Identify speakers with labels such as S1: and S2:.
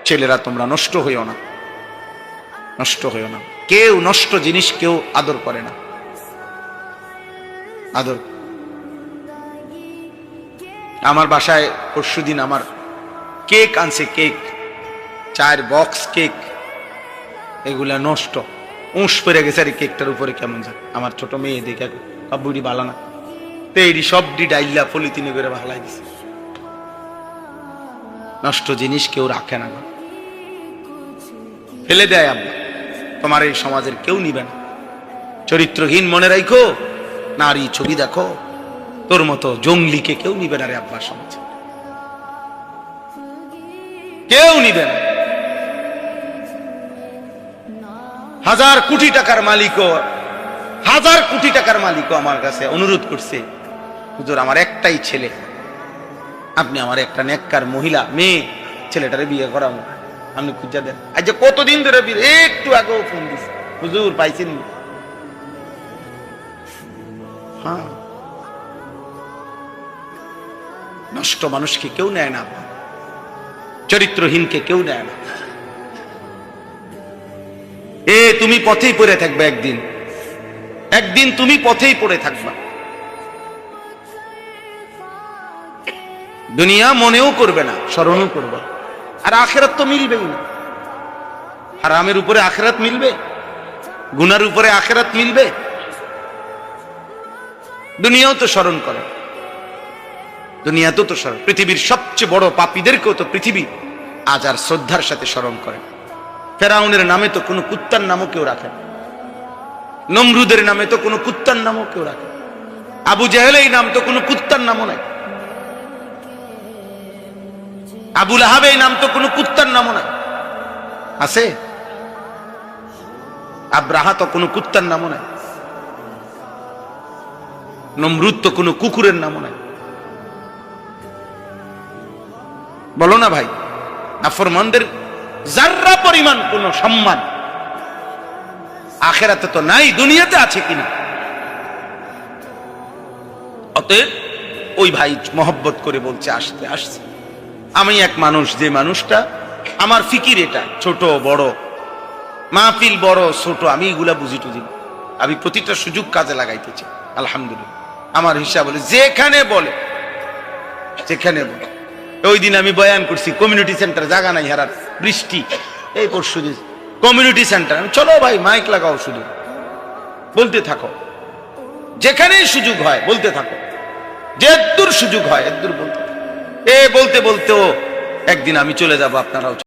S1: ছেলেরা তোমরা নষ্ট হইও না, নষ্ট হইও না। কেউ নষ্ট জিনিস কেউ আদর করে না, আদর। আমার বাসায় পরশুদিন আমার কেক আনছে, কেক 4 বক্স কেক, এগুলা নষ্ট, উঁশ পড়ে গেছে আর কেকটার উপরে কেমন যায়। আমার ছোট মেয়ে দেখে বুড়ি ভালো না, তেরি সবডি ডাইল্লা পলিথিনে করে ভালাই দিছে। নষ্ট জিনিস কেউ রাখে না, ফেলে দেয়। আব্বা তোমার এই সমাজের কেউ নিবে না, চরিত্রহীন মনে রাখো, নারী ছবি দেখো, তোর মতো জঙ্গলিকে কেউ নিবে না রে আব্বা, সমাজ কেউ নিবে না। 1000 কোটি টাকার মালিকও, 1000 কোটি টাকার মালিকও আমার কাছে অনুরোধ করছে, হুজুর আমার একটাই ছেলে, আপনি আমার একটা নেককার মহিলা মেয়ে ছেলেটারে বিয়ে করাবো, আপনি খুঁজা দেন। আজ যে কতদিন ধরে বিয়ে, একটু আগেও ফোন দিছে, হুজুর পাইছেন? হ্যাঁ, নষ্ট মানুষকে কেউ নেয় না, চরিত্রহীনকে কেউ নেয় না। তুমি পথেই পড়ে থাকবে, একদিন একদিন তুমি পথেই পড়ে থাকবা। দুনিয়া মনেও করবে না, স্মরণও করবে, আর আখিরাত তো মিলবেই না। হারামের উপরে আখিরাত মিলবে, গুনার উপরে আখিরাত মিলবে? দুনিয়াও তো স্মরণ করে, দুনিয়াতেও তো স্মরণ। পৃথিবীর সবচেয়ে বড় পাপীদেরকেও তো পৃথিবী আজ আর শ্রদ্ধার সাথে স্মরণ করে। ফেরাউনের নামে তো কোনো কুত্তার নামও কেউ রাখে না, নমরুদের নামে তো কোনো কুত্তার নামও কেউ রাখে, আবু জেহেল এই নাম তো কোনো কুত্তার নামও নাই, আবু লাহাব এই নাম তো কোনো কুত্তার নামও নাই, আছে? আব্রাহা তো কোনো কুত্তার নামও নাই, নমরুদ তো কোনো কুকুরের নামও নাই। বলো না ভাই, নাফরমানদের যাররা পরিমাণ কোন সম্মান আখিরাতে তো নাই, দুনিয়াতে আছে কিনা? অতএব ওই ভাই মহব্বত করে বলছে আসতে আসছে। আমি এক মানুষ, যে মানুষটা আমার ফিকির এটা, ছোট বড় মাহফিল বড় ছোট আমি এগুলা বুঝি টুঝি, আমি প্রতিটা সুযোগ কাজে লাগাইতেছি। আলহামদুলিল্লাহ আমার হিসাব বলে, যেখানে বলে যেখানে বলে। ওই দিন আমি বয়ান করছি কমিউনিটি সেন্টার, জায়গা নাই হারার, বৃষ্টি, এই পরশু দিন কমিউনিটি সেন্টার। আমি চলো ভাই মাইক লাগাও, শুধু বলতে থাকো, যেখানেই সুযোগ হয় বলতে থাকো, যে দূর সুযোগ হয় এদূর বলতে থাকো। বলতে বলতেও একদিন আমি চলে যাব, আপনারাও